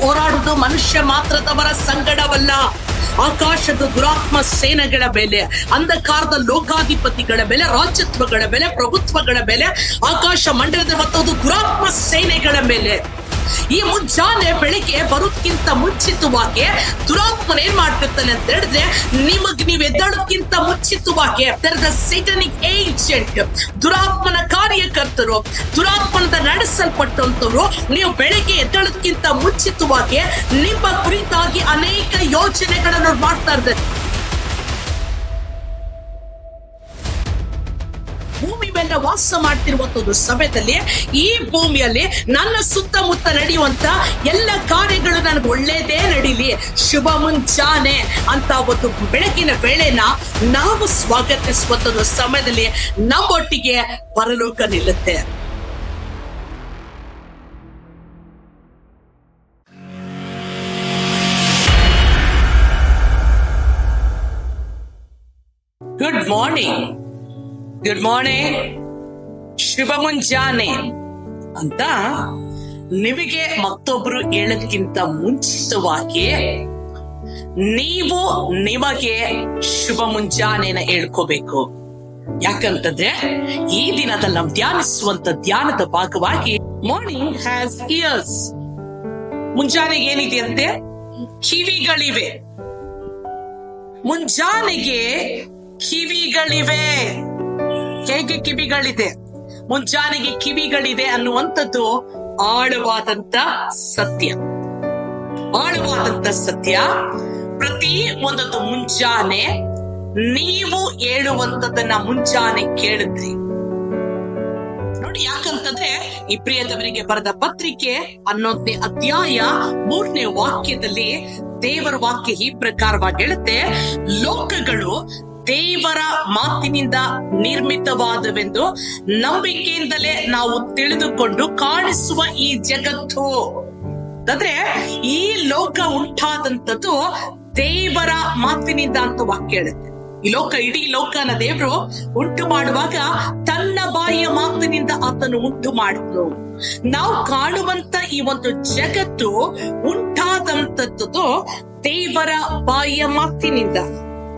ಹೋರಾಡುವುದು ಮನುಷ್ಯ ಮಾತ್ರದವರ ಸಂಗಡವಲ್ಲ, ಆಕಾಶದ ದುರಾತ್ಮ ಸೇನೆಗಳ ಮೇಲೆ, ಅಂಧಕಾರದ ಲೋಕಾಧಿಪತಿಗಳ ಮೇಲೆ, ರಾಜ್ಯತ್ವಗಳ ಮೇಲೆ, ಪ್ರಭುತ್ವಗಳ ಮೇಲೆ, ಆಕಾಶ ಮಂಡಲದ ಮತ್ತು ದುರಾತ್ಮ ಸೇನೆಗಳ ಮೇಲೆ. ಈ ಮುಂಜಾನೆ ಬೆಳಿಗ್ಗೆ ಬರೋದ್ಕಿಂತ ಮುಂಚಿತವಾಗಿ ದುರಾತ್ಮನ ಏನ್ ಮಾಡ್ತಿರ್ತಾನೆ ಅಂತ ಹೇಳಿದ್ರೆ, ನೀವ್ ಎದ್ದೇಳೋದ್ಕಿಂತ ಮುಂಚಿತವಾಗಿ ಸೈಟನಿಕ್ ಏಜೆಂಟ್, ದುರಾತ್ಮನ ಕಾರ್ಯಕರ್ತರು, ದುರಾತ್ಮನದ ನಡೆಸಲ್ಪಟ್ಟಂತವ್ರು ನೀವು ಬೆಳಿಗ್ಗೆ ಎದ್ದೇಳೋದ್ಕಿಂತ ಮುಂಚಿತವಾಗಿ ನಿಮ್ಮ ಕುರಿತಾಗಿ ಅನೇಕ ಯೋಚನೆಗಳನ್ನು ಮಾಡ್ತಾ ಇರ್ತಾರೆ. ಭೂಮಿ ಮೇಲೆ ವಾಸ ಮಾಡ್ತಿರುವಂತದ್ದು ಸಮಯದಲ್ಲಿ ಈ ಭೂಮಿಯಲ್ಲಿ ನನ್ನ ಸುತ್ತಮುತ್ತ ನಡೆಯುವಂತ ಎಲ್ಲ ಕಾರ್ಯಗಳು ನನಗೆ ಒಳ್ಳೇದೇ ನಡೀಲಿ, ಶುಭ ಮುಂಜಾನೆ ಅಂತ ಒಂದು ಬೆಳಗಿನ ವೇಳೆನ ನಾವು ಸ್ವಾಗತಿಸುವಂತದ್ದು ಸಮಯದಲ್ಲಿ ನಮ್ಮೊಟ್ಟಿಗೆ ಪರಲೋಕ ನಿಲ್ಲುತ್ತೆ. ಗುಡ್ ಮಾರ್ನಿಂಗ್, ಗುಡ್ ಮಾರ್ನಿಂಗ್, ಶುಭ ಮುಂಜಾನೆ ಅಂತ ನಿಮಗೆ ಮತ್ತೊಬ್ರು ಹೇಳೋದ್ಕಿಂತ ಮುಂಚಿತವಾಗಿ ನೀವು ನಿಮಗೆ ಶುಭ ಮುಂಜಾನೆನ ಹೇಳ್ಕೋಬೇಕು. ಯಾಕಂತಂದ್ರೆ ಈ ದಿನದಲ್ಲಿ ನಾವು ಧ್ಯಾನಿಸುವಂತ ಧ್ಯಾನದ ಭಾಗವಾಗಿ ಮಾರ್ನಿಂಗ್ ಹ್ಯಾಸ್ ಇಯರ್ಸ್, ಮುಂಜಾನೆಗೆ ಏನಿದೆಯಂತೆ? ಕಿವಿಗಳಿವೆ. ಮುಂಜಾನೆಗೆ ಕಿವಿಗಳಿವೆ. ಹೇಗೆ ಕಿವಿಗಳಿದೆ? ಮುಂಜಾನೆಗೆ ಕಿವಿಗಳಿದೆ ಅನ್ನುವಂಥದ್ದು ಆಳವಾದಂತ ಸತ್ಯ. ಆಳವಾದಂತ ಸತ್ಯ. ಪ್ರತಿ ಒಂದೊಂದು ಮುಂಜಾನೆ ನೀವು ಹೇಳುವಂತದನ್ನ ಮುಂಜಾನೆ ಕೇಳಿದ್ರಿ ನೋಡಿ. ಯಾಕಂತಂದ್ರೆ ಈ ಪ್ರಿಯದವರಿಗೆ ಬರೆದ ಪತ್ರಿಕೆ 11ನೇ ಅಧ್ಯಾಯ 3ನೇ ವಾಕ್ಯದಲ್ಲಿ ದೇವರ ವಾಕ್ಯ ಈ ಪ್ರಕಾರವಾಗಿ ಹೇಳುತ್ತೆ, ಲೋಕಗಳು ದೇವರ ಮಾತಿನಿಂದ ನಿರ್ಮಿತವಾದವೆಂದು ನಂಬಿಕೆಯಿಂದಲೇ ನಾವು ತಿಳಿದುಕೊಂಡು ಕಾಣಿಸುವ ಈ ಜಗತ್ತು, ಅಂದ್ರೆ ಈ ಲೋಕ ಉಂಟಾದಂಥದ್ದು ದೇವರ ಮಾತಿನಿಂದ ಅಂತ ವಾಕ್ಯ ಹೇಳುತ್ತೆ. ಈ ಲೋಕ, ಇಡೀ ಲೋಕನ ದೇವರು ಉಂಟು ಮಾಡುವಾಗ ತನ್ನ ಬಾಯಿಯ ಮಾತಿನಿಂದ ಆತನು ಉಂಟು ಮಾಡಿದ್ರು. ನಾವು ಕಾಣುವಂತ ಈ ಒಂದು ಜಗತ್ತು ಉಂಟಾದಂಥದ್ದು ದೇವರ ಬಾಯಿಯ ಮಾತಿನಿಂದ.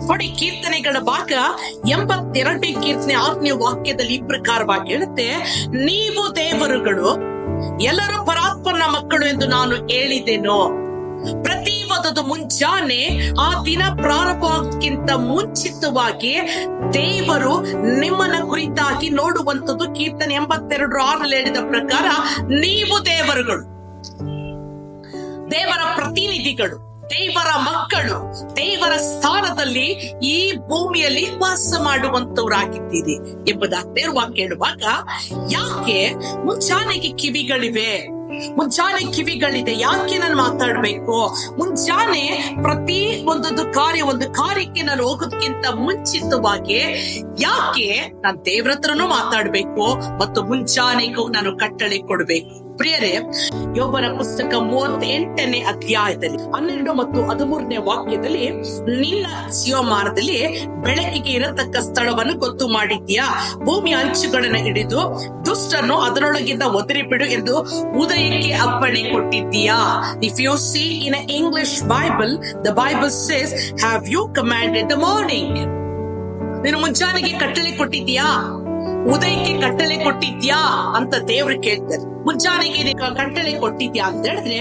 ನೋಡಿ, ಕೀರ್ತನೆಗಳ ಭಾಗ 82ನೇ ಕೀರ್ತನೆ 6ನೇ ವಾಕ್ಯದಲ್ಲಿ ಈ ಪ್ರಕಾರವಾಗಿ ಹೇಳುತ್ತೆ, ನೀವು ದೇವರುಗಳು ಎಲ್ಲರೂ ಪರಾತ್ಮನ ಮಕ್ಕಳು ಎಂದು ನಾನು ಹೇಳಿದೆನೋ. ಪ್ರತಿ ಒಂದೊಂದು ಮುಂಜಾನೆ ಆ ದಿನ ಪ್ರಾರಂಭಕ್ಕಿಂತ ಮುಂಚಿತವಾಗಿ ದೇವರು ನಿಮ್ಮನ್ನ ಕುರಿತಾಗಿ ನೋಡುವಂಥದ್ದು. ಕೀರ್ತನೆ 82:6 ಹೇಳಿದ ಪ್ರಕಾರ ನೀವು ದೇವರುಗಳು, ದೇವರ ಪ್ರತಿನಿಧಿಗಳು, ದೇವರ ಮಕ್ಕಳು, ದೇವರ ಸ್ಥಾನದಲ್ಲಿ ಈ ಭೂಮಿಯಲ್ಲಿ ವಾಸ ಮಾಡುವಂತವರಾಗಿದ್ದೀರಿ ಎಂಬುದಾಗಿ ದೇವರ ವಾಕ್ಯ ಹೇಳುವಾಗ, ಯಾಕೆ ಮುಂಜಾನೆಗೆ ಕಿವಿಗಳಿವೆ? ಮುಂಜಾನೆ ಕಿವಿಗಳಿದೆ. ಯಾಕೆ ನಾನು ಮಾತಾಡ್ಬೇಕು? ಮುಂಜಾನೆ ಪ್ರತಿ ಒಂದು ಕಾರ್ಯಕ್ಕೆ ನಾನು ಹೋಗೋದಕ್ಕಿಂತ ಮುಂಚಿತವಾಗಿ ಯಾಕೆ ನಾನು ದೇವ್ರ ಹತ್ರನೂ ಮಾತಾಡ್ಬೇಕು ಮತ್ತು ಮುಂಜಾನೆಗೂ ನಾನು ಕಟ್ಟಳೆ ಕೊಡ್ಬೇಕು? ಪ್ರಿಯರೇ, ಯೋಬನ ಪುಸ್ತಕ 38ನೇ ಅಧ್ಯಾಯದಲ್ಲಿ 12 ಮತ್ತು 13ನೇ ವಾಕ್ಯದಲ್ಲಿ, ನಿನ್ನ ಜೀವಮಾನದಲ್ಲಿ ಬೆಳಕಿಗೆ ಇರತಕ್ಕ ಸ್ಥಳವನ್ನು ಗೊತ್ತು ಮಾಡಿದ್ಯಾ, ಭೂಮಿಯ ಅಂಚುಗಳನ್ನು ಹಿಡಿದು ದುಷ್ಟನ್ನು ಅದರೊಳಗಿಂದ ಒದರಿ ಬಿಡು ಎಂದು ಉದಯಕ್ಕೆ ಅಪ್ಪಣೆ ಕೊಟ್ಟಿದ್ದೀಯಾ. If you see in English Bible, the Bible says, have you commanded the morning? ನೀನು ಮುಂಜಾನೆಗೆ ಕಟ್ಟಳೆ ಕೊಟ್ಟಿದ್ಯಾ, ಉದಯಕ್ಕೆ ಕಟ್ಟಳೆ ಕೊಟ್ಟಿದ್ಯಾ ಅಂತ ದೇವ್ರು ಕೇಳ್ತಾರೆ. ಮುಂಜಾನೆಗೆ ಕಟ್ಟಳೆ ಕೊಟ್ಟಿದ್ಯಾ ಅಂತ ಹೇಳಿದ್ರೆ,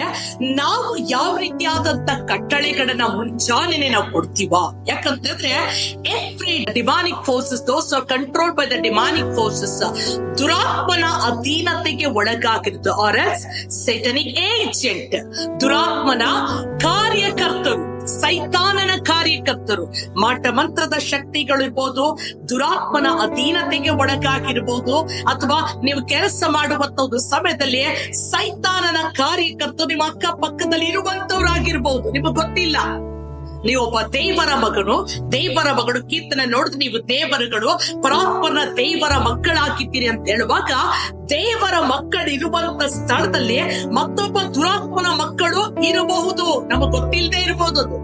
ನಾವು ಯಾವ ರೀತಿಯಾದಂತ ಕಟ್ಟಳೆಗಳನ್ನ ಮುಂಜಾನೆ ನಾವು ಕೊಡ್ತೀವ? ಯಾಕಂತಂದ್ರೆ every demonic forces, those are control by the demonic forces, ದುರಾತ್ಮನ ಅಧೀನತೆಗೆ ಒಳಗಾಗಿರುತ್ತೆ. ಆರ್ ಎಸ್ ಸೈಟನಿಕ್ ಏಜೆಂಟ್, ದುರಾತ್ಮನ ಕಾರ್ಯಕರ್ತರು, ಸೈತಾನನ ಕಾರ್ಯಕರ್ತರು, ಮಾಟ ಮಂತ್ರದ ಶಕ್ತಿಗಳಿರ್ಬೋದು, ದುರಾತ್ಮನ ಅಧೀನತೆಗೆ ಒಳಗಾಗಿರ್ಬೋದು, ಅಥವಾ ನೀವು ಕೆಲಸ ಮಾಡುವಂತ ಒಂದು ಸಮಯದಲ್ಲಿ ಸೈತಾನನ ಕಾರ್ಯಕರ್ತರು ನಿಮ್ಮ ಅಕ್ಕ ಪಕ್ಕದಲ್ಲಿ ಇರುವಂತವ್ರಾಗಿರ್ಬೋದು, ನಿಮಗೆ ಗೊತ್ತಿಲ್ಲ. ನೀವೊಬ್ಬ ದೇವರ ಮಗನು, ದೇವರ ಮಗಳು. ಕೀರ್ತನೆ ನೋಡಿದ್ರೆ ನೀವು ದೇವರುಗಳು, ಪರಾತ್ಮನ ದೇವರ ಮಕ್ಕಳಾಗಿದ್ದೀರಿ ಅಂತ ಹೇಳುವಾಗ, ದೇವರ ಮಕ್ಕಳು ಇರುವಂತ ಸ್ಥಳದಲ್ಲಿ ಮತ್ತೊಬ್ಬ ದುರಾತ್ಮನ ಮಕ್ಕಳು ಇರಬಹುದು, ನಮಗೆ ಗೊತ್ತಿಲ್ಲದೆ ಇರಬಹುದು. ಅದು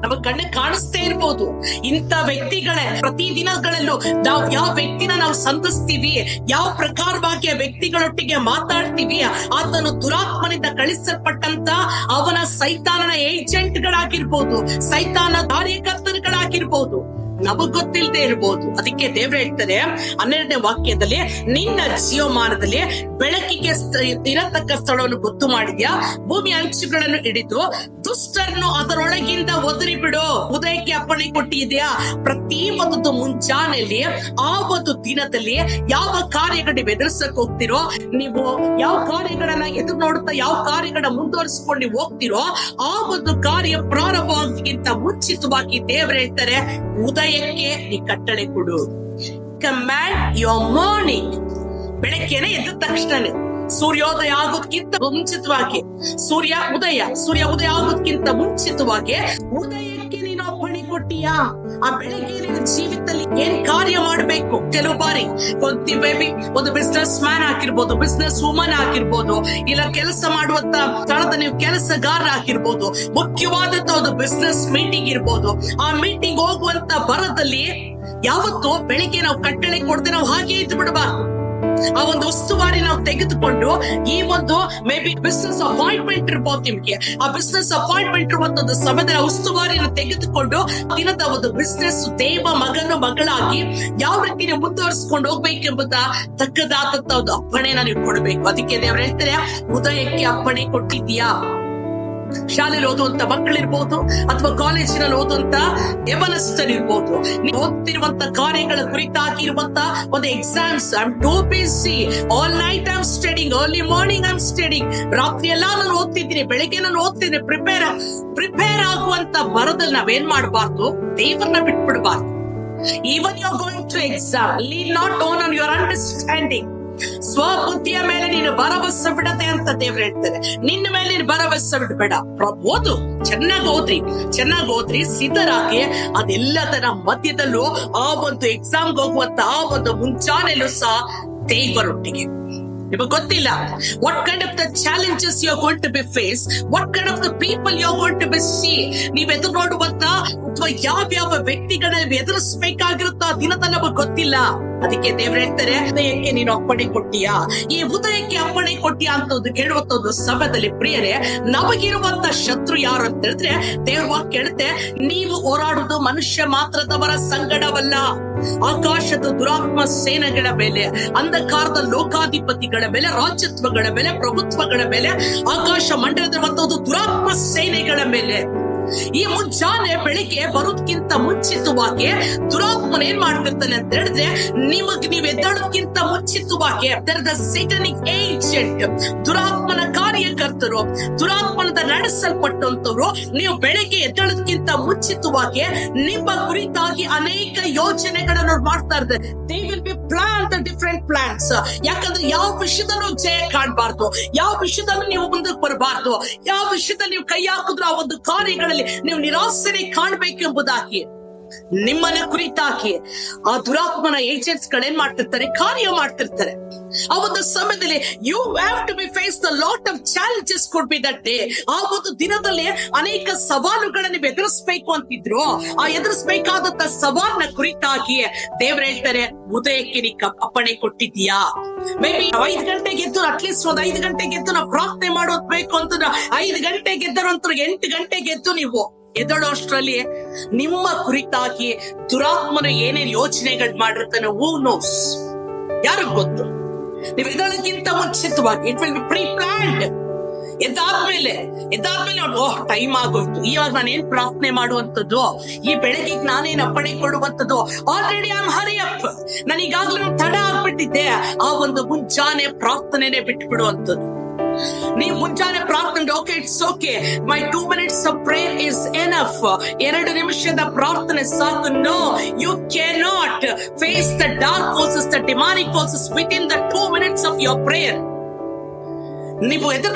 ನಮಗ್ ಕಣ್ಣಿಗೆ ಕಾಣಿಸ್ತೇ ಇರ್ಬೋದು. ಇಂಥ ವ್ಯಕ್ತಿಗಳೇ ಪ್ರತಿದಿನಗಳಲ್ಲೂ ನಾವು ಯಾವ ವ್ಯಕ್ತಿನ ನಾವು ಸಂಧಿಸ್ತೀವಿ, ಯಾವ ಪ್ರಕಾರವಾಗಿ ಆ ವ್ಯಕ್ತಿಗಳೊಟ್ಟಿಗೆ ಮಾತಾಡ್ತೀವಿ, ಆತನು ದುರಾತ್ಮನಿಂದ ಕಳಿಸಲ್ಪಟ್ಟಂತ ಅವನ ಸೈತಾನನ ಏಜೆಂಟ್ಗಳಾಗಿರ್ಬೋದು, ಸೈತಾನ ಕಾರ್ಯಕರ್ತರುಗಳಾಗಿರ್ಬೋದು, ನಮಗ್ ಗೊತ್ತಿಲ್ಲದೆ ಇರ್ಬೋದು. ಅದಕ್ಕೆ ದೇವ್ರು ಹೇಳ್ತಾರೆ 12ನೇ ವಾಕ್ಯದಲ್ಲಿ, ನಿನ್ನ ಜೀವಮಾನದಲ್ಲಿ ಬೆಳಕಿಗೆ ಇರತಕ್ಕ ಸ್ಥಳವನ್ನು ಗೊತ್ತು ಮಾಡಿದ್ಯಾ, ಭೂಮಿ ಅಂಚುಗಳನ್ನು ಹಿಡಿದು ದುಷ್ಟರನ್ನು ಅದರೊಳಗಿಂದ ಒದರಿ ಬಿಡು. ಉದಯಕ್ಕೆ ಅಪ್ಪಣೆ ಕೊಟ್ಟಿದ್ಯಾ. ಪ್ರತಿ ಒಂದು ಮುಂಜಾನೆಯಲ್ಲಿ ಆ ಒಂದು ದಿನದಲ್ಲಿ ಯಾವ ಕಾರ್ಯಗಳನ್ನ ಎದುರಿಸಕ್ ಹೋಗ್ತಿರೋ, ನೀವು ಯಾವ ಕಾರ್ಯಗಳನ್ನ ಎದುರು ನೋಡುತ್ತಾ ಯಾವ ಕಾರ್ಯಗಳನ್ನ ಮುಂದುವರಿಸಿಕೊಂಡು ನೀವು ಹೋಗ್ತಿರೋ, ಆ ಒಂದು ಕಾರ್ಯ ಪ್ರಾರಂಭವಾಗಿಗಿಂತ ಮುಂಚಿತವಾಗಿ ದೇವರು ಹೇಳ್ತಾರೆ, ಉದಯಕ್ಕೆ ನೀ ಕಟ್ಟಳೆ ಕೊಡು. Command your morning. ಬೆಳಗ್ಗೆನೆ ಎದ್ದ ತಕ್ಷಣ ಸೂರ್ಯೋದಯ ಆಗೋದಕ್ಕಿಂತ ಮುಂಚಿತವಾಗಿ, ಸೂರ್ಯ ಉದಯ ಆಗೋದಕ್ಕಿಂತ ಮುಂಚಿತವಾಗಿ ಉದಯಕ್ಕೆ ನೀನು ಅಪ್ಪಣೆ ಕೊಟ್ಟಿಯಾ. ಆ ಬೆಳಗ್ಗೆ ನಿನ್ನ ಜೀವಿತದಲ್ಲಿ ಏನ್ ಕಾರ್ಯ ಮಾಡಬೇಕು. ಕೆಲವು ಬಾರಿ ಒಂದು ಬಿಸ್ನೆಸ್ ಮ್ಯಾನ್ ಆಗಿರ್ಬೋದು, ಬಿಸ್ನೆಸ್ ವುಮನ್ ಆಗಿರ್ಬೋದು, ಇಲ್ಲ ಕೆಲಸ ಮಾಡುವಂತ ಸ್ಥಳದ ನೀವು ಕೆಲಸಗಾರ ಆಗಿರ್ಬೋದು, ಮುಖ್ಯವಾದಂತ ಒಂದು ಬಿಸ್ನೆಸ್ ಮೀಟಿಂಗ್ ಇರ್ಬೋದು. ಆ ಮೀಟಿಂಗ್ ಹೋಗುವಂತ ಬರದಲ್ಲಿ ಯಾವತ್ತು ಬೆಳಿಗ್ಗೆ ನಾವು ಕಟ್ಟಳೆ ಕೊಡದೆ ನಾವು ಹಾಗೆ ಇದ್ದು ಬಿಡಬಾರ್ದು. ಆ ಒಂದು ಉಸ್ತುವಾರಿ ನಾವು ತೆಗೆದುಕೊಂಡು, ಈ ಒಂದು ಮೇ ಬಿ ಬಿಸ್ನೆಸ್ ಅಪಾಯಿಂಟ್ಮೆಂಟ್ ಇರ್ಬೋದು ನಿಮ್ಗೆ, ಆ ಬಿಸ್ನೆಸ್ ಅಪಾಯಿಂಟ್ಮೆಂಟ್ ಇರುವಂತದ್ದು ಸಮಯದ ಉಸ್ತುವಾರಿಯನ್ನು ತೆಗೆದುಕೊಂಡು ದಿನದ ಒಂದು ಬಿಸ್ನೆಸ್ ದೇವ ಮಗಳಾಗಿ ಯಾವ ರೀತಿ ನೀವು ಮುಂದುವರಿಸಿಕೊಂಡು ಹೋಗ್ಬೇಕೆಂಬುದ ತಕ್ಕದಾದಂತ ಒಂದು ಅಪ್ಪಣೆನ ನೀವು ಕೊಡಬೇಕು. ಅದಕ್ಕೆ ದೇವ್ರು ಹೇಳ್ತಾರೆ, ಉದಯಕ್ಕೆ ಅಪ್ಪಣೆ ಕೊಟ್ಟಿದ್ಯಾ. ಶಾಲೆಯಲ್ಲಿ ಓದುವಂತ ಮಕ್ಕಳಿರ್ಬೋದು, ಅಥವಾ ಕಾಲೇಜಿನಲ್ಲಿ ಓದುವಂತ ಯವನಸ್ಥರಿರ್ಬೋದು, ನೀವು ಓದ್ತಿರುವಂತ ಕಾರ್ಯಗಳ ಕುರಿತಾಗಿ ಇರುವಂತ ಒಂದು exams. I am too busy, all night I am studying, early morning I am studying. ರಾತ್ರಿ ಎಲ್ಲಾ ನಾನು ಓದ್ತಿದ್ದೀನಿ, ಬೆಳಿಗ್ಗೆ ನಾನು ಓದ್ತಿದ್ದೀನಿ. ಪ್ರಿಪೇರ್ ಆಗುವಂತ ಬರದಲ್ಲಿ ನಾವೇನ್ ಮಾಡಬಾರ್ದು, ದೇವರನ್ನ ಬಿಟ್ಬಿಡ್ಬಾರ್ದು. Even you are going to exam, lean not on your understanding. ಸ್ವಬುದ್ಧಿಯ ಮೇಲೆ ನೀನು ಭರವಸೆ ಬಿಡದೆ ಅಂತ ದೇವ್ರು ಹೇಳ್ತಾರೆ. ನಿನ್ನ ಮೇಲೆ ನೀನು ಭರವಸೆ ಬಿಡಬೇಡ. ಓದು, ಚೆನ್ನಾಗಿ ಓದ್ರಿ, ಸಿದ್ಧರಾಗಿ ಅದೆಲ್ಲದರ ಮಧ್ಯದಲ್ಲೂ ಆ ಒಂದು ಎಕ್ಸಾಮ್ಗೆ ಹೋಗುವಂತ ಆ ಒಂದು ಮುಂಚಾನೆಯಲ್ಲೂ ಸಹ ದೇವರೊಟ್ಟಿಗೆ. ನಿಮಗೆ ಗೊತ್ತಿಲ್ಲ what kind of the challenges you are going to be faced, what kind of the people you are going to be see. ನೀವು ಎದುರು ನೋಡುವಂತ ಅಥವಾ ಯಾವ ವ್ಯಕ್ತಿಗಳನ್ನ ಎದುರಿಸಬೇಕಾಗಿರುತ್ತೋ ಆ ದಿನದಲ್ಲಿ ನಮಗೆ ಗೊತ್ತಿಲ್ಲ. ಅದಕ್ಕೆ ದೇವ್ರು ಹೇಳ್ತಾರೆ, ಉದಯಕ್ಕೆ ನೀನು ಅಪ್ಪಣೆ ಕೊಟ್ಟಿಯಾ. ಈ ಉದಯಕ್ಕೆ ಅಪ್ಪಣೆ ಕೊಟ್ಟಿಯಾ ಅಂತ ಹೇಳುವಂತ ಒಂದು ಸಮಯದಲ್ಲಿ ಪ್ರಿಯರೇ, ನಮಗಿರುವಂತ ಶತ್ರು ಯಾರು ಅಂತ ಹೇಳಿದ್ರೆ, ದೇವ್ರ ವಾಕ್ಯ ಹೇಳುತ್ತೆ, ನೀವು ಹೋರಾಡುವುದು ಮನುಷ್ಯ ಮಾತ್ರದವರ ಸಂಗಡವಲ್ಲ, ಆಕಾಶದ ದುರಾತ್ಮ ಸೇನೆಗಳ ಮೇಲೆ, ಅಂಧಕಾರದ ಲೋಕಾಧಿಪತಿಗಳ ಮೇಲೆ, ರಾಜ್ಯತ್ವಗಳ ಮೇಲೆ, ಪ್ರಭುತ್ವಗಳ ಮೇಲೆ, ಆಕಾಶ ಮಂಡಲದ ಒಂದು ದುರಾತ್ಮ ಸೇನೆಗಳ ಮೇಲೆ. ಈ ಮುಂಜಾನೆ ಬೆಳಿಗ್ಗೆ ಬರೋದಕ್ಕಿಂತ ಮುಂಚಿತವಾಗಿ ದುರಾತ್ಮನ ಏನ್ ಮಾಡ್ತಿರ್ತಾನೆ ಅಂತ ಹೇಳಿದ್ರೆ, ನೀವು ಎದ್ದಾಡೋದಕ್ಕಿಂತ ಮುಂಚಿತವಾಗಿ ಸೈಟಾನಿಕ್ ಏಜೆಂಟ್, ದುರಾತ್ಮನ ಕಾರ್ಯಕರ್ತರು, ದುರಾತ್ಮನದ ನಡೆಸಲ್ಪಟ್ಟಂತವ್ರು, ನೀವು ಬೆಳಿಗ್ಗೆ ಎದ್ದಾಡೋದಕ್ಕಿಂತ ಮುಂಚಿತವಾಗಿ ನಿಮ್ಮ ಕುರಿತಾಗಿ ಅನೇಕ ಯೋಜನೆಗಳನ್ನು ಮಾಡ್ತಾ ಇರ್ತಾರೆ. They will be plan the different plans. ಯಾಕಂದ್ರೆ ಯಾವ ವಿಷಯದಲ್ಲೂ ಜಯ ಕಾಣಬಾರ್ದು, ಯಾವ ವಿಷಯದಲ್ಲೂ ನೀವು ಮುಂದಕ್ಕೆ ಬರಬಾರ್ದು, ಯಾವ ವಿಷಯದಲ್ಲಿ ನೀವು ಕೈ ಹಾಕಿದ್ರು ಆ ಒಂದು ಕಾರ್ಯಗಳಲ್ಲಿ ನೀವು ನಿರಾಸನೆ ಕಾಣಬೇಕೆಂಬುದಾಗಿ ನಿಮ್ಮನ್ನ ಕುರಿತಾಗಿ ಆ ದುರಾತ್ಮನ ಏಜೆಂಟ್ಸ್ ಗಳೇನ್ ಮಾಡ್ತಿರ್ತಾರೆ, ಕಾರ್ಯ ಮಾಡ್ತಿರ್ತಾರೆ. ಆ ಒಂದು ಸಮಯದಲ್ಲಿ you have to be face the lot of challenges could be that day. ಆ ಒಂದು ದಿನದಲ್ಲಿ ಅನೇಕ ಸವಾಲುಗಳನ್ನ ಎದುರಿಸಬೇಕು ಅಂತಿದ್ರು. ಆ ಎದುರಿಸಬೇಕಾದಂತ ಸವಾಲಿನ ಕುರಿತಾಗಿ ದೇವ್ರು ಹೇಳ್ತಾರೆ, ಉದಯಕ್ಕೆ ನೀ ಅಪ್ಪಣೆ ಕೊಟ್ಟಿದ್ಯಾ. ಮೇ ಬಿ 5 ಗಂಟೆಗೆ ಎದ್ದು, ಅಟ್ಲೀಸ್ಟ್ ಒಂದು 5 ಗಂಟೆಗೆ ಎದ್ದು ನಾವು ಪ್ರಾರ್ಥನೆ ಮಾಡೋದ್ಬೇಕು ಅಂತಂದ್ರೆ 5 ಗಂಟೆಗೆ ಎದ್ದರಂತೂ 8 ಗಂಟೆಗೆ ಎದ್ದು ನೀವು ಎದ್ದಳೋ ಅಷ್ಟರಲ್ಲಿ ನಿಮ್ಮ ಕುರಿತಾಗಿ ದುರಾತ್ಮನ ಏನೇನ್ ಯೋಚನೆಗಳು ಮಾಡಿರ್ತಾನೆ, ಹೂ ನೋಸ್, ಯಾರಿಗ್ ಗೊತ್ತು. ನೀವು ಎದ್ದಳಕ್ಕಿಂತ ಮುಂಚಿತವಾಗಿ it will be pre planned. ಎದ್ದಾದ್ಮೇಲೆ ಟೈಮ್ ಆಗೋಯ್ತು, ಇವಾಗ ನಾನೇನ್ ಪ್ರಾರ್ಥನೆ ಮಾಡುವಂತದ್ದು, ಈ ಬೆಳಗ್ಗೆ ನಾನೇನ್ ಅಪ್ಪಣೆ ಕೊಡುವಂತದ್ದು, already I am hurry up, ನಾನು ಈಗಾಗ್ಲೂ ತಡ ಆಗ್ಬಿಟ್ಟಿದ್ದೆ. ಆ ಒಂದು ಮುಂಜಾನೆ ಪ್ರಾರ್ಥನೆನೆ ಬಿಟ್ಟು ಬಿಡುವಂತದ್ದು. ನೀವು ಮುಂಜಾನೆ ಪ್ರಾರ್ಥನೆ, okay it's okay, my 2 minutes of prayer is enough, 2 ನಿಮಿಷದ ಪ್ರಾರ್ಥನೆ ಸಾಕು. No, you cannot face the dark forces, the demonic forces within the 2 minutes of your prayer. ನೀವು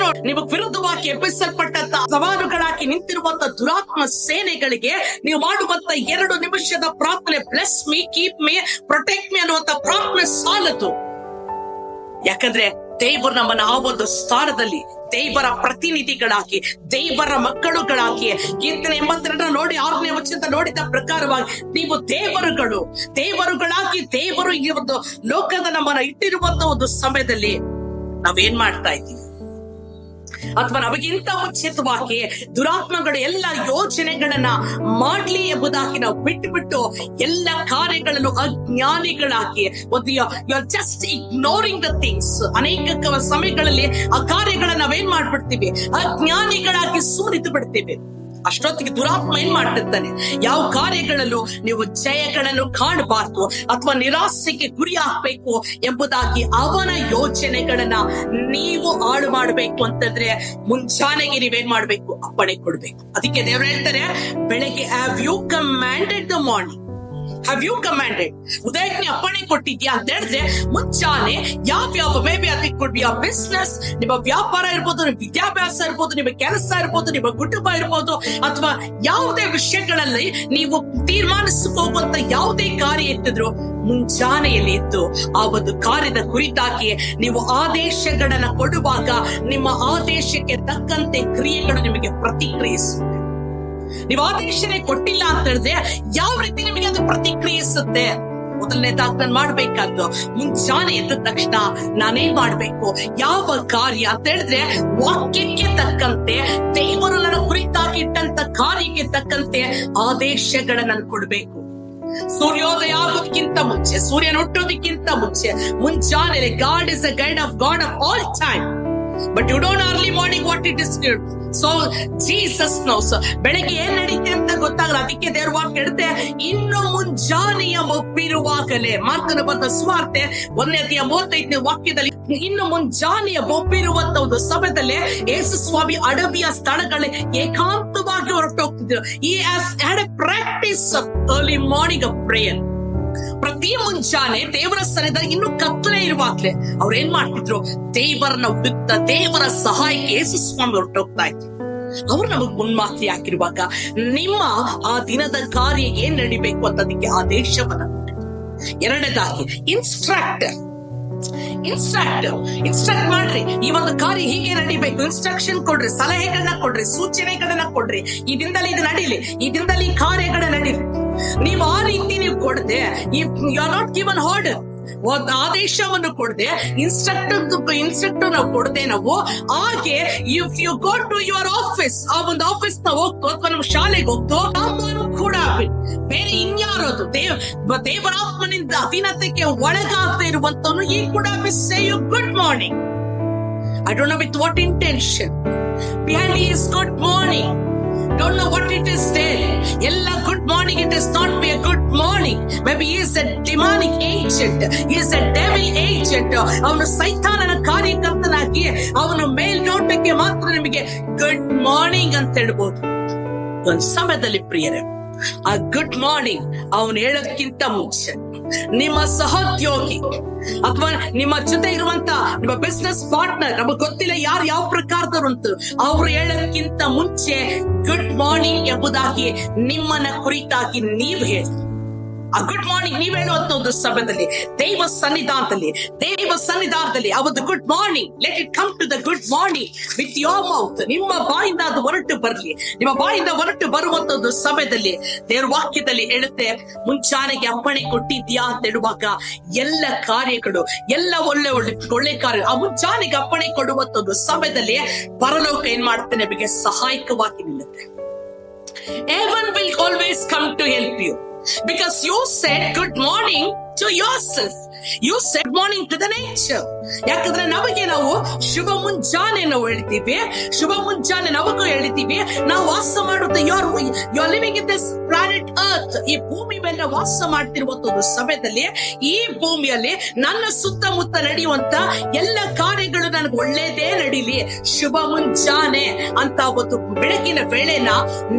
ನೀವು ವಿರುದ್ಧವಾಗಿ ಎಬ್ಬಿಸಲ್ಪಟ್ಟಂತ ಸವಾಲುಗಳಾಗಿ ನಿಂತಿರುವಂತ ದುರಾತ್ಮ ಸೇನೆಗಳಿಗೆ ನೀವು ಮಾಡುವಂತ 2 ನಿಮಿಷದ ಪ್ರಾರ್ಥನೆ, bless me, keep me, protect me ಅನ್ನುವಂತ ಪ್ರಾರ್ಥನೆ ಸಾಲದು. ಯಾಕಂದ್ರೆ ದೇವರು ನಮ್ಮನ್ನ ಆ ಒಂದು ಸ್ಥಾನದಲ್ಲಿ ದೇವರ ಪ್ರತಿನಿಧಿಗಳಾಗಿ, ದೇವರ ಮಕ್ಕಳುಗಳಾಗಿ, ಕೀರ್ತನೆ 82 ನೋಡಿ 6ನೇ ವಚನ ನೋಡಿದ ಪ್ರಕಾರವಾಗಿ ನೀವು ದೇವರುಗಳಾಗಿ ದೇವರು ಈ ಒಂದು ಲೋಕದ ನಮ್ಮನ್ನ ಇಟ್ಟಿರುವಂತ ಒಂದು ಸಮಯದಲ್ಲಿ ನಾವೇನ್ ಮಾಡ್ತಾ ಇದ್ದೀವಿ? ಅಥವಾ ನಮಗಿಂತ ಮುಂಚಿತವಾಗಿ ದುರಾತ್ಮಗಳು ಎಲ್ಲ ಯೋಜನೆಗಳನ್ನ ಮಾಡ್ಲಿ ಎಂಬುದಾಗಿ ನಾವು ಬಿಟ್ಟು ಎಲ್ಲ ಕಾರ್ಯಗಳನ್ನು ಅಜ್ಞಾನಿಗಳಾಗಿ ಜಸ್ಟ್ ಇಗ್ನೋರಿಂಗ್ ದ ಥಿಂಗ್ಸ್. ಅನೇಕ ಸಮಯಗಳಲ್ಲಿ ಆ ಕಾರ್ಯಗಳನ್ನ ನಾವೇನ್ ಮಾಡ್ಬಿಡ್ತೀವಿ? ಅಜ್ಞಾನಿಗಳಾಗಿ ಸುರಿದು ಬಿಡ್ತೀವಿ. ಅಷ್ಟೊತ್ತಿಗೆ ದುರಾತ್ಮ ಏನ್ ಮಾಡ್ತಿರ್ತಾನೆ? ಯಾವ ಕಾರ್ಯಗಳಲ್ಲೂ ನೀವು ಜಯಗಳನ್ನು ಕಾಣಬಾರ್ದು ಅಥವಾ ನಿರಾಸೆಗೆ ಗುರಿ ಆಗ್ಬೇಕು ಎಂಬುದಾಗಿ ಅವನ ಯೋಚನೆಗಳನ್ನ ನೀವು ಹಾಳು ಮಾಡ್ಬೇಕು ಅಂತಂದ್ರೆ ಮುಂಜಾನೆಗೆ ನೀವೇನ್ ಮಾಡ್ಬೇಕು? ಅಪ್ಪಣೆ ಕೊಡ್ಬೇಕು. ಅದಕ್ಕೆ ದೇವರು ಹೇಳ್ತಾರೆ, ಬೆಳಗ್ಗೆ have you commanded the morning, have you commanded, ಉದಯಕ್ಕೆ ಅಪ್ಪಣೆ ಕೊಟ್ಟಿದ್ಯಾ ಅಂತ ಹೇಳಿದ್ರೆ ಮುಂಚಾನೆ ಯಾವ ಮೇ ಬಿ ಅದು ಕುಡ್ ಬಿ ಅ ಬಿಸ್ನೆಸ್, ನಿಮ್ಮ ವ್ಯಾಪಾರ ಇರ್ಬೋದು, ನಿಮ್ಮ ವಿದ್ಯಾಭ್ಯಾಸ ಇರ್ಬೋದು, ನಿಮ್ಮ ಕೆಲಸ ಇರ್ಬೋದು, ನಿಮ್ಮ ಕುಟುಂಬ ಇರ್ಬೋದು, ಅಥವಾ ಯಾವುದೇ ವಿಷಯಗಳಲ್ಲಿ ನೀವು ತೀರ್ಮಾನಿಸಿಕೊಳ್ಳುವಂತ ಯಾವುದೇ ಕಾರ್ಯ ಇಟ್ಟಿದ್ರು ಮುಂಜಾನೆಯಲ್ಲಿ ಇದ್ದು ಆ ಒಂದು ಕಾರ್ಯದ ಕುರಿತಾಗಿ ನೀವು ಆದೇಶಗಳನ್ನ ಕೊಡುವಾಗ ನಿಮ್ಮ ಆದೇಶಕ್ಕೆ ತಕ್ಕಂತೆ ಕ್ರಿಯೆಗಳು ನಿಮಗೆ ಪ್ರತಿಕ್ರಿಯಿಸುತ್ತೆ. ನೀವು ಆದೇಶನೇ ಕೊಟ್ಟಿಲ್ಲ ಅಂತ ಹೇಳಿದ್ರೆ ಯಾವ ರೀತಿ ನಿಮಗೆ ಅದು ಪ್ರತಿಕ್ರಿಯಿಸುತ್ತೆ? ಮೊದಲನೇದಾಗಿ ನಾನು ಮಾಡ್ಬೇಕಾದ್ದು, ಮುಂಜಾನೆ ಎದ್ದ ತಕ್ಷಣ ನಾನೇನ್ ಮಾಡ್ಬೇಕು? ಯಾವ ಕಾರ್ಯ ಅಂತ ಹೇಳಿದ್ರೆ ವಾಕ್ಯಕ್ಕೆ ತಕ್ಕಂತೆ, ದೇವರು ನನ್ನ ಕುರಿತಾಗಿ ಇಟ್ಟಂತ ಕಾರ್ಯಕ್ಕೆ ತಕ್ಕಂತೆ ಆದೇಶಗಳನ್ನ ಕೊಡ್ಬೇಕು. ಸೂರ್ಯೋದಯ ಆಗೋದಕ್ಕಿಂತ ಮುಂಚೆ, ಸೂರ್ಯನ ಹುಟ್ಟೋದಕ್ಕಿಂತ ಮುಂಜಾನೆ God is a guide of God of all time. But you don't early morning what it is. So Jesus knows ಬೆಳಗ್ಗೆ ಏನ್ ನಡೀತೆ ಅಂತ ಗೊತ್ತಾಗಲ್ಲ. ಅದಕ್ಕೆ ದೇವ್ರ ವಾಕ್ಯ ಹೇಳುತ್ತೆ, ಇನ್ನು ಮುಂಜಾನೆಯ ಮೊಬ್ಬಿರುವಾಗಲೇ, ಮಾರ್ಕನ ಬರೆದ ಸುವಾರ್ತೆ 1:35 ವಾಕ್ಯದಲ್ಲಿ, ಇನ್ನು ಮುಂಜಾನೆಯ ಮೊಬ್ಬಿರುವಂತ ಒಂದು ಸಮಯದಲ್ಲೇ ಯೇಸು ಸ್ವಾಮಿ ಅಡವಿಯ ಸ್ಥಳಗಳೇ ಏಕಾಂತವಾಗಿ ಹೊರಟೋಗ್ತಿದ್ರು. He has had a practice of early morning of prayer. ಪ್ರತಿ ಮುಂಜಾನೆ ದೇವರ ಸನ್ನಿಧಾನ ಇನ್ನು ಕತ್ತಲೆ ಇರುವಾಗ್ಲೇ ಅವ್ರು ಏನ್ ಮಾಡ್ತಿದ್ರು? ದೇವರನ್ನ ಹುಡುಕ್ತಾ ದೇವರ ಸಹಾಯಕ್ಕೆ ಯೇಸು ಸ್ವಾಮಿ ಹೊರಟೋಗ್ತಾ ಇದ್ರು. ಅವ್ರು ನಮಗ್ ಮುನ್ಮಾತ್ರಿ ಹಾಕಿರುವಾಗ ನಿಮ್ಮ ಆ ದಿನದ ಕಾರ್ಯ ಏನ್ ನಡಿಬೇಕು ಅಂತದಕ್ಕೆ ಆದೇಶವನ್ನ. ಎರಡನೇದಾಗಿ ಇನ್ಸ್ಟ್ರಕ್ಟ್ ಮಾಡ್ರಿ. ಈ ಒಂದು ಕಾರ್ಯ ಹೀಗೆ ನಡಿಬೇಕು, ಇನ್ಸ್ಟ್ರಕ್ಷನ್ ಕೊಡ್ರಿ, ಸಲಹೆಗಳನ್ನ ಕೊಡ್ರಿ, ಸೂಚನೆಗಳನ್ನ ಕೊಡ್ರಿ. ಈ ದಿನದಲ್ಲಿ ಇದು ನಡೀಲಿ, ಈ ದಿನದಲ್ಲಿ ಈ ಕಾರ್ಯಗಳ ನಡೀಲಿ. ನೀವು ಆ ರೀತಿ ನೀವು ಕೊಡದೆ, you are not given order, ಆದೇಶವನ್ನು ಕೊಡದೆ, ಇನ್ಸ್ಟ್ರಕ್ಟರ್ ನಾವು ಕೊಡದೆ ನಾವು ಹಾಗೆ if you go to your office, ಆ ಒಂದು ಆಫೀಸ್ ನ ಹೋಗ್ತು ಅಥವಾ ನಮ್ಮ ಶಾಲೆಗೆ ಹೋಗ್ತು, ಕೂಡ ಬೇರೆ ಇನ್ಯಾರೋದು ದೇವರಾತ್ಮನಿಂದ ಅಧೀನತೆಗೆ ಒಳಗಾಗದೆ ಇರುವಂತವನು ಈ ಕೂಡ say you good morning. I don't know with what intention behind is good morning. Don't know what it is there. Ella good morning, it is not be a good morning. Maybe he is a demonic agent, he is a devil agent. ಅವನು ಸೈತಾನನ ಕಾರ್ಯಕರ್ತನಾಗಿ ಅವನು ಮೇಲ್ನೋಟಕ್ಕೆ ಮಾತ್ರ ನಿಮಗೆ good morning ಅಂತ ಹೇಳ್ಬೋದು. ಒಂದು ಸಮಯದಲ್ಲಿ ಪ್ರಿಯರೇ, ಆ ಗುಡ್ ಮಾರ್ನಿಂಗ್ ಅವನು ಹೇಳೋದಕ್ಕಿಂತ ಮುಂಚೆ ನಿಮ್ಮ ಸಹೋದ್ಯೋಗಿ ಅಥವಾ ನಿಮ್ಮ ಜೊತೆ ಇರುವಂತ ನಿಮ್ಮ ಬಿಸ್ನೆಸ್ ಪಾರ್ಟ್ನರ್, ನಮಗ್ ಗೊತ್ತಿಲ್ಲ ಯಾರು ಯಾವ ಪ್ರಕಾರದವರು ಅಂತ, ಅವ್ರು ಹೇಳೋದಕ್ಕಿಂತ ಮುಂಚೆ ಗುಡ್ ಮಾರ್ನಿಂಗ್ ಎಂಬುದಾಗಿ ನಿಮ್ಮನ್ನ ಕುರಿತಾಗಿ ನೀವು ಹೇಳಿ. ಆ ಗುಡ್ ಮಾರ್ನಿಂಗ್ ನೀವ್ ಹೇಳುವಂತ ಒಂದು ಸಮಯದಲ್ಲಿ ದೇವ ಸನ್ನಿಧಾನದಲ್ಲಿ ಅವತ್ತು good morning, let it come to the good morning with your mouth. ನಿಮ್ಮ ಬಾಯಿಂದ ಅದು ಹೊರಟು ಬರ್ಲಿ. ನಿಮ್ಮ ಬಾಯಿಂದ ಹೊರಟು ಬರುವಂತ ಒಂದು ಸಮಯದಲ್ಲಿ ದೇವ್ರ ವಾಕ್ಯದಲ್ಲಿ ಹೇಳುತ್ತೆ, ಮುಂಚಾನೆಗೆ ಅಪ್ಪಣೆ ಕೊಟ್ಟಿದ್ಯಾ ಅಂತ ಹೇಳುವಾಗ ಎಲ್ಲ ಕಾರ್ಯಗಳು, ಎಲ್ಲ ಒಳ್ಳೆ ಕಾರ್ಯ, ಆ ಮುಂಚಾನೆಗೆ ಅಪ್ಪಣೆ ಕೊಡುವಂತ ಒಂದು ಸಮಯದಲ್ಲಿ ಪರಲೋಕ ಏನ್ ಮಾಡುತ್ತೆ? ನಮಗೆ ಸಹಾಯಕವಾಗಿ ನಿಲ್ಲುತ್ತೆ. Heaven will always come to help you. Because you said good morning to yourself. You said good morning to the nature. ಯಾಕಂದ್ರೆ ನಮಗೆ ನಾವು ಶುಭ ಮುಂಜಾನೆ ನಾವು ಹೇಳ್ತೀವಿ, ಶುಭ ಮುಂಜಾನೆ ನಮಗೂ ಹೇಳ್ತೀವಿ. ನಾವು ವಾಸ ಮಾಡುತ್ತೆ, you are living in this planet earth. ಈ ಭೂಮಿ ಮೇಲೆ ವಾಸ ಮಾಡ್ತಿರುವಂತ ಒಂದು ಸಮಯದಲ್ಲಿ ಈ ಭೂಮಿಯಲ್ಲಿ ನನ್ನ ಸುತ್ತಮುತ್ತ ನಡೆಯುವಂತ ಎಲ್ಲ ಕಾರ್ಯಗಳು ನನಗೆ ಒಳ್ಳೇದೇ ನಡೀಲಿ, ಶುಭ ಮುಂಜಾನೆ ಅಂತ ಒಂದು ಬೆಳಗಿನ ವೇಳೆನ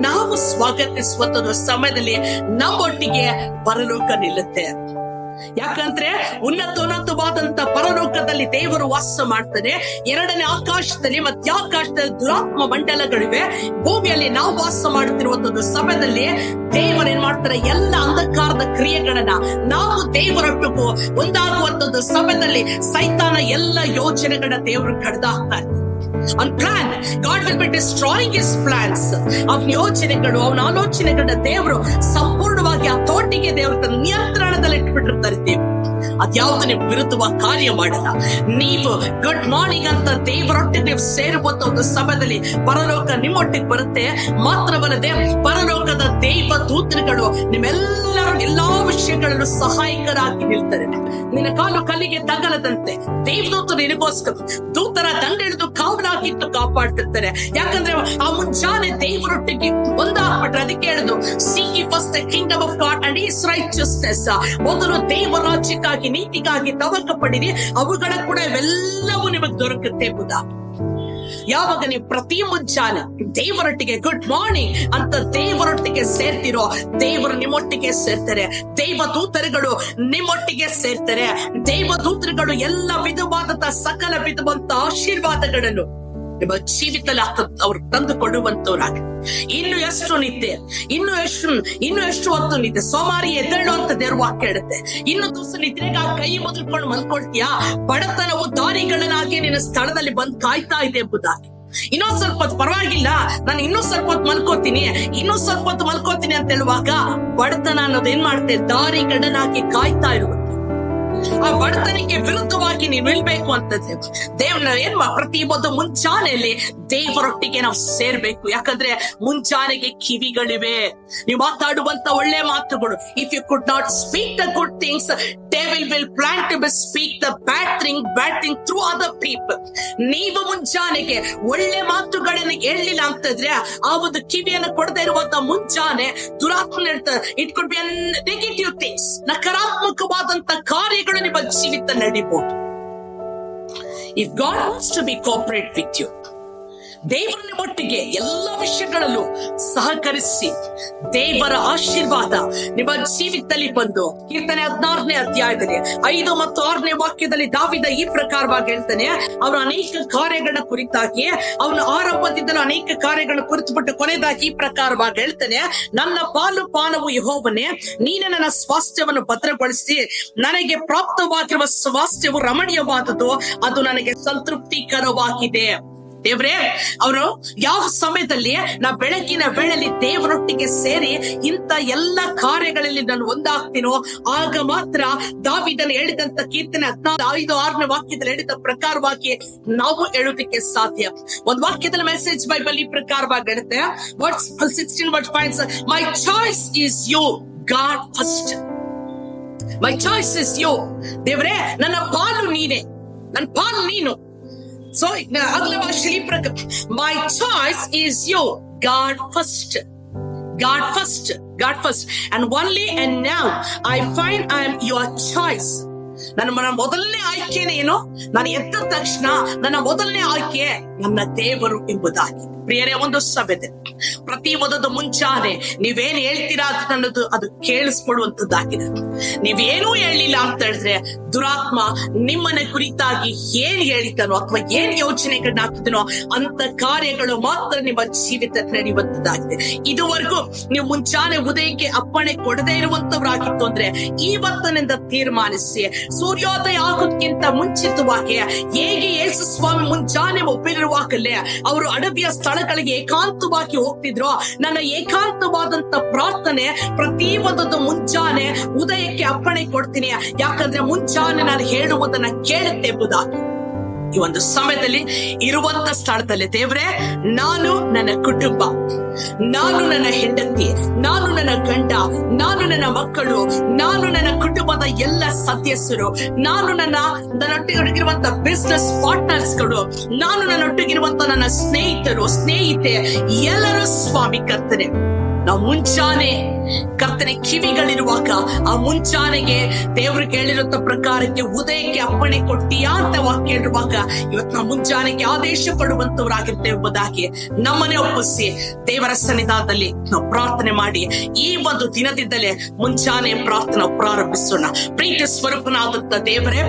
ನಾವು ಸ್ವಾಗತಿಸುವಂತ ಒಂದು ಸಮಯದಲ್ಲಿ ನಮ್ಮೊಟ್ಟಿಗೆ ಪರಲೋಕ ನಿಲ್ಲುತ್ತೆ. ಯಾಕಂದ್ರೆ ಉನ್ನತವಾದಂತ ಪರಲೋಕದಲ್ಲಿ ದೇವರು ವಾಸ ಮಾಡ್ತಾನೆ. ಎರಡನೇ ಆಕಾಶದಲ್ಲಿ ಮಧ್ಯಾಕಾಶದಲ್ಲಿ ದುರಾತ್ಮ ಮಂಡಲಗಳಿವೆ. ಭೂಮಿಯಲ್ಲಿ ನಾವು ವಾಸ ಮಾಡುತ್ತಿರುವಂತದ್ದು ಸಮಯದಲ್ಲಿ ದೇವರು ಏನ್ ಮಾಡ್ತಾರೆ? ಎಲ್ಲ ಅಂಧಕಾರದ ಕ್ರಿಯೆಗಳನ್ನ ನಾವು ದೇವರೊಟ್ಟಿಗೂ ಒಂದಾಗುವಂತದ್ದು ಸಮಯದಲ್ಲಿ ಸೈತಾನ ಎಲ್ಲ ಯೋಜನೆಗಳನ್ನ ದೇವರು ಕಡ್ದಾಕ್ತಾ ಇರ್ತಾರೆ. On plan, God will be destroying his plans. ಅವನ ಯೋಚನೆಗಳು, ಅವನ ಆಲೋಚನೆಗಳನ್ನ ದೇವರು ಸಂಪೂರ್ಣವಾಗಿ ಆ ತೋಟಿಗೆ ದೇವರ ತನ್ನ ನಿಯಂತ್ರಣದಲ್ಲಿ ಇಟ್ಬಿಟ್ಟಿರ್ತಾರೆ. ದೇವರು ಅದ್ಯಾವುದು ನೀವು ವಿರುದ್ಧವಾಗಿ ಕಾರ್ಯ ಮಾಡಲ್ಲ. ನೀವು ಗುಡ್ ಮಾರ್ನಿಂಗ್ ಅಂತ ದೇವರೊಟ್ಟಿಗೆ ನೀವು ಸೇರುವಂತ ಒಂದು ಸಮಯದಲ್ಲಿ ಪರಲೋಕ ನಿಮ್ಮೊಟ್ಟಿಗೆ ಬರುತ್ತೆ. ಮಾತ್ರವಲ್ಲದೆ ಪರಲೋಕದ ದೇವ ದೂತರುಗಳು ನಿಮ್ಮೆಲ್ಲರೂ ಎಲ್ಲಾ ವಿಷಯಗಳಲ್ಲೂ ಸಹಾಯಕರಾಗಿ ನಿಲ್ತಾರೆ. ನಿನ್ನ ಕಾಲು ಕಲ್ಲಿಗೆ ತಗಲದಂತೆ ದೇವದೂತರು ನಿನಗೋಸ್ಕರ ದೂತರ ದಂಡ ಹಿಡಿದು ಕಾವಲಾಗಿಟ್ಟು ಕಾಪಾಡ್ತಿರ್ತಾರೆ. ಯಾಕಂದ್ರೆ ಆ ಮುಂಜಾನೆ ದೇವರೊಟ್ಟಿಗೆ ಒಂದಾಗ್ಬಿಟ್ರೆ ಅದಕ್ಕೆ ಹೇಳುದು seek ye first the kingdom of God and his righteousness. ಮೊದಲು ದೇವರ ರಾಜ್ಯಕ್ಕಾಗಿ ನೀತಿಗಾಗಿ ತವಕ ಪಡಿರಿ, ಅವುಗಳ ಕೂಡ ಇವೆಲ್ಲವೂ ನಿಮಗೆ ದೊರಕುತ್ತೆ ಎಂಬುದಾ. ಯಾವಾಗ ನೀವು ಪ್ರತಿ ಮುಂಜಾನೆ ದೇವರೊಟ್ಟಿಗೆ ಗುಡ್ ಮಾರ್ನಿಂಗ್ ಅಂತ ದೇವರೊಟ್ಟಿಗೆ ಸೇರ್ತಿರೋ, ದೇವರು ನಿಮ್ಮೊಟ್ಟಿಗೆ ಸೇರ್ತಾರೆ. ದೇವದೂತರುಗಳು ನಿಮ್ಮೊಟ್ಟಿಗೆ ಸೇರ್ತಾರೆ. ದೇವದೂತರುಗಳು ಎಲ್ಲ ವಿಧವಾದಂತಹ ಸಕಲ ವಿಧವಂತ ಆಶೀರ್ವಾದಗಳನ್ನು ನಿಮ್ಮ ಜೀವಿತದಲ್ಲಿ ಅವ್ರು ತಂದು ಕೊಡುವಂತವ್ರಾಗ. ಇನ್ನು ಎಷ್ಟು ನಿದ್ದೆ, ಇನ್ನು ಎಷ್ಟು ಹೊತ್ತು ನಿದ್ದೆ, ಸೋಮಾರಿ ಎದ್ದೇಳು ಅಂತ ದೇವ್ರ ವಾಕ್ಯ ಹೇಳುತ್ತೆ. ಇನ್ನು ದಿವಸ ನಿದ್ರೆಗ ಕೈ ಮುದ್ರಕೊಂಡು ಮಲ್ಕೊಳ್ತೀಯಾ, ಬಡತನವು ದಾರಿಗಳನ್ನಾಗಿ ನಿನ್ನ ಸ್ಥಳದಲ್ಲಿ ಬಂದು ಕಾಯ್ತಾ ಇದೆ ಎಂಬುದಾಗಿ. ಇನ್ನೊಂದ್ ಸ್ವಲ್ಪ ಹೊತ್ತು ಪರವಾಗಿಲ್ಲ, ನಾನು ಇನ್ನೂ ಸ್ವಲ್ಪ ಹೊತ್ತು ಮಲ್ಕೋತೀನಿ ಅಂತ ಹೇಳುವಾಗ ಬಡತನ ಅನ್ನೋದು ಏನ್ ಮಾಡುತ್ತೆ, ದಾರಿಗಳನ್ನಾಗಿ ಕಾಯ್ತಾ ಇರುವುದು. ಆ ಬಡತನಕ್ಕೆ ವಿರುದ್ಧವಾಗಿ ನೀವು ನಿಲ್ಬೇಕು ಅಂತಂದ್ರೆ ದೇವ್ರನ್ನ ಪ್ರತಿ ಒಂದು ಮುಂಚಾನೆಯಲ್ಲಿ ದೇವರೊಟ್ಟಿಗೆ ನಾವು ಸೇರ್ಬೇಕು. ಯಾಕಂದ್ರೆ ಮುಂಚಾನೆಗೆ ಕಿವಿಗಳಿವೆ, ನೀವು ಮಾತಾಡುವಂತ ಒಳ್ಳೆ ಮಾತುಗಳು. If you could not speak the good things, devil will plan to speak the bad thing through other people. ನೀವು ಮುಂಚಾನೆಗೆ ಒಳ್ಳೆ ಮಾತುಗಳನ್ನು ಹೇಳಲಿಲ್ಲ ಅಂತಂದ್ರೆ ಆ ಒಂದು ಕಿವಿಯನ್ನು ಕೊಡದೇ ಇರುವಂತ ಮುಂಚಾನೆ ದುರಾತ್ಮ ಹೇಳ್ತಾರೆ. It could be negative things, ನಕಾರಾತ್ಮಕವಾದಂತ ಕಾರ್ಯಗಳು ನಿಮ್ಮ ಜೀವಿತ ನಡಿಬಹುದು. If God wants to be cooperate with you, ದೇವರ ನಿಮ್ಮೊಟ್ಟಿಗೆ ಎಲ್ಲ ವಿಷಯಗಳಲ್ಲೂ ಸಹಕರಿಸಿ ದೇವರ ಆಶೀರ್ವಾದ ನಿಮ್ಮ ಜೀವಿತದಲ್ಲಿ ಬಂದು, ಕೀರ್ತನೆ 16ನೇ ಅಧ್ಯಾಯದಲ್ಲಿ 5 ಮತ್ತು 6ನೇ ವಾಕ್ಯದಲ್ಲಿ ದಾವಿದ ಈ ಪ್ರಕಾರವಾಗಿ ಹೇಳ್ತಾನೆ. ಅವನು ಅನೇಕ ಕಾರ್ಯಗಳನ್ನ ಕುರಿತಾಗಿ, ಅವನು ಆರಂಭದಿಂದಲೂ ಅನೇಕ ಕಾರ್ಯಗಳನ್ನ ಕುರಿತುಬಿಟ್ಟು ಕೊನೆದಾಗಿ ಈ ಪ್ರಕಾರವಾಗಿ ಹೇಳ್ತಾನೆ, ನನ್ನ ಪಾಲು ಪಾನವು ಯೆಹೋವನೇ, ನೀನು ನನ್ನ ಸ್ವಾಸ್ಥ್ಯವನ್ನು ಭದ್ರಗೊಳಿಸಿ, ನನಗೆ ಪ್ರಾಪ್ತವಾಗಿರುವ ಸ್ವಾಸ್ಥ್ಯವು ರಮಣೀಯವಾದದ್ದು, ಅದು ನನಗೆ ಸಂತೃಪ್ತಿಕರವಾಗಿದೆ. ದೇವ್ರೇ, ಅವರು ಯಾವ ಸಮಯದಲ್ಲಿ ನಾ ಬೆಳಗಿನ ವೇಳೆಯಲ್ಲಿ ದೇವರೊಟ್ಟಿಗೆ ಸೇರಿ ಇಂಥ ಎಲ್ಲ ಕಾರ್ಯಗಳಲ್ಲಿ ನಾನು ಒಂದಾಗ್ತೀನೋ ಆಗ ಮಾತ್ರ ದಾವಿದನು ಹೇಳಿದಂತ ಕೀರ್ತನೆ 15:6ನೇ ವಾಕ್ಯದಲ್ಲಿ ಹೇಳಿದ ಪ್ರಕಾರವಾಗಿ ನಾವು ಹೇಳೋದಕ್ಕೆ ಸಾಧ್ಯ. ಒಂದು ವಾಕ್ಯದಲ್ಲಿ ಮೆಸೇಜ್ ಬೈಬಲ್ ಈ ಪ್ರಕಾರವಾಗಿ ಹೇಳುತ್ತೆ, 16:5, my choice is you, God first. My choice is you. ದೇವ್ರೇ, ನನ್ನ ಪಾಲು ನೀನೆ, ನನ್ನ ಪಾಲು ನೀನು. So, ಅಗಲ ಭಾಷೆಯಲ್ಲಿ my choice is you, God first. God first. God first. And only and now I find I am your choice. ನನ್ನ ಮೊದಲನೇ ಆಯ್ಕೆನೇ ಏನು? ನಾನು ಎದ್ದ ತಕ್ಷಣ ನನ್ನ ಮೊದಲನೇ ಆಯ್ಕೆ ನನ್ನ ದೇವರು ಎಂಬುದಾಗಿ. ಪ್ರಿಯರೇ, ಒಂದು ಸಭೆದೆ ಪ್ರತಿ ಒಂದೊಂದು ಮುಂಚಾನೆ ನೀವೇನ್ ಹೇಳ್ತೀರಾ ಅನ್ನೋದು ಅದು ಕೇಳಿಸ್ಕೊಳ್ಳುವಂತದ್ದಾಗಿದೆ. ನೀವೇನೂ ಹೇಳಿಲ್ಲ ಅಂತ ಹೇಳಿದ್ರೆ ದುರಾತ್ಮ ನಿಮ್ಮನ್ನ ಕುರಿತಾಗಿ ಏನ್ ಹೇಳಿದನೋ ಅಥವಾ ಏನ್ ಯೋಚನೆಗಳನ್ನ ಹಾಕಿದನೋ ಅಂತ ಕಾರ್ಯಗಳು ಮಾತ್ರ ನಿಮ್ಮ ಜೀವಿತ ನಡೆಯುವಂತದ್ದಾಗಿದೆ. ಇದುವರೆಗೂ ನೀವು ಮುಂಚಾನೆ ಉದಯಕ್ಕೆ ಅಪ್ಪಣೆ ಕೊಡದೇ ಇರುವಂತವರಾಗಿತ್ತು ಅಂದ್ರೆ ಇವತ್ತಿನಿಂದ ತೀರ್ಮಾನಿಸಿ, ಸೂರ್ಯೋದಯ ಆಗೋದಕ್ಕಿಂತ ಮುಂಚಿತವಾಗಿ ಹೇಗೆ ಯೇಸು ಸ್ವಾಮಿ ಮುಂಚಾನೆ ಒಪ್ಪಿರುವಾಗಲೇ ಅವರು ಅಡವಿಯ ಸ್ಥಳಗಳಿಗೆ ಏಕಾಂತವಾಗಿ ಹೋಗ್ತಿದ್ರು, ನನ್ನ ಏಕಾಂತವಾದಂತ ಪ್ರಾರ್ಥನೆ ಪ್ರತಿ ಒಂದೊಂದು ಮುಂಚಾನೆ ಉದಯಕ್ಕೆ ಅಪ್ಪಣೆ ಕೊಡ್ತೀನಿ. ಯಾಕಂದ್ರೆ ಮುಂಚಾನೆ ನಾನು ಹೇಳುವುದನ್ನ ಕೇಳುತ್ತೆ ಎಂಬುದಾಗಿ. ಈ ಒಂದು ಸಮಯದಲ್ಲಿ ಇರುವಂತ ಸ್ಥಳದಲ್ಲಿ ದೇವ್ರೆ, ನಾನು ನನ್ನ ಕುಟುಂಬ, ನಾನು ನನ್ನ ಹೆಂಡತಿ, ನಾನು ನನ್ನ ಗಂಡ, ನಾನು ನನ್ನ ಮಕ್ಕಳು, ನಾನು ನನ್ನ ಕುಟುಂಬದ ಎಲ್ಲ ಸದಸ್ಯರು, ನಾನು ನನ್ನೊಟ್ಟಿಗಿರುವಂತ ಬಿಸ್ನೆಸ್ ಪಾರ್ಟ್ನರ್ಸ್ಗಳು, ನಾನು ನನ್ನೊಟ್ಟಿಗಿರುವಂತ ನನ್ನ ಸ್ನೇಹಿತರು, ಸ್ನೇಹಿತೆ ಎಲ್ಲರೂ ಸ್ವಾಮಿ ಕರ್ತನೆ, ನಾವು ಮುಂಚಾನೆ ಕರ್ತನೆ ಕಿವಿಗಳಿರುವಾಗ ಆ ಮುಂಚಾನೆಗೆ ದೇವರು ಕೇಳಿರುವಂತ ಪ್ರಕಾರಕ್ಕೆ ಉದಯಕ್ಕೆ ಅಪ್ಪಣೆ ಕೊಡ್ತೀಯಾ ಅಂತ ವಾಕ್ಯ ಇರುವಾಗ ಇವತ್ತು ನಾವು ಮುಂಚಾನೆಗೆ ಆದೇಶ ಪಡುವಂತವರಾಗಿರ್ತೇವೆ ಎಂಬುದಾಗಿ ನಮ್ಮನೆ ಒಪ್ಪಿಸಿ ದೇವರ ಸನ್ನಿಧಾನದಲ್ಲಿ ನಾವು ಪ್ರಾರ್ಥನೆ ಮಾಡಿ ಈ ಒಂದು ದಿನದಿಂದಲೇ ಮುಂಚಾನೆ ಪ್ರಾರ್ಥನೆ ಪ್ರಾರಂಭಿಸೋಣ. ಪ್ರೀತಿ ಸ್ವರೂಪನಾದಂತ ದೇವರೇ,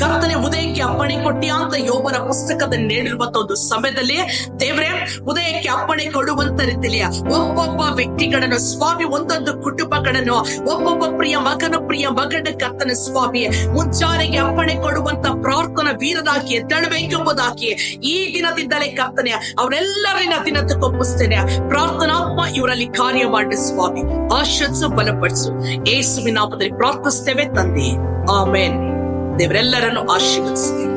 ಕರ್ತನೆ ಉದಯಕ್ಕೆ ಅಪ್ಪಣೆ ಕೊಟ್ಟಿಯಾ ಅಂತ ಯೋಬರ ಪುಸ್ತಕದಲ್ಲಿ ನೀಡಿರುವಂತ ಒಂದು ಸಮಯದಲ್ಲಿ ದೇವರೇ, ಉದಯಕ್ಕೆ ಅಪ್ಪಣೆ ಕೊಡುವಂತ ರೀತಿಯಲ್ಲಿ ಒಬ್ಬೊಬ್ಬ ವ್ಯಕ್ತಿಗಳನ್ನು ಸ್ವಾಮಿ ಒಂದೊಂದು ಒಂದೊಂದು ಕುಟುಂಬಗಳನ್ನು ಒಬ್ಬೊಬ್ಬ ಪ್ರಿಯ ಮಗನ ಕರ್ತನ ಸ್ವಾಮಿ ಮುಂಜಾನೆಗೆ ಅಪ್ಪಣೆ ಕೊಡುವಂತ ಪ್ರಾರ್ಥನಾ ವೀರರಾಗಿ ಎದ್ದೇಳಬೇಕೆಂಬುದಾಗಿ ಈ ದಿನದಿಂದಲೇ ಕರ್ತನೆ ಅವರೆಲ್ಲರನ್ನ ದಿನಕ್ಕೊಪ್ಪಿಸ್ತೇನೆ. ಪ್ರಾರ್ಥನಾತ್ಮ ಇವರಲ್ಲಿ ಕಾರ್ಯ ಮಾಡಿ ಸ್ವಾಮಿ ಆಶೀರ್ವದಿಸು, ಬಲಪಡಿಸು. ಯೇಸುವಿನ ನಾಮದಲ್ಲಿ ಪ್ರಾರ್ಥಿಸ್ತೇವೆ ತಂದೆ, ಆಮೇನ್. ದೇವರೆಲ್ಲರನ್ನು ಆಶೀರ್ವದಿಸಿ.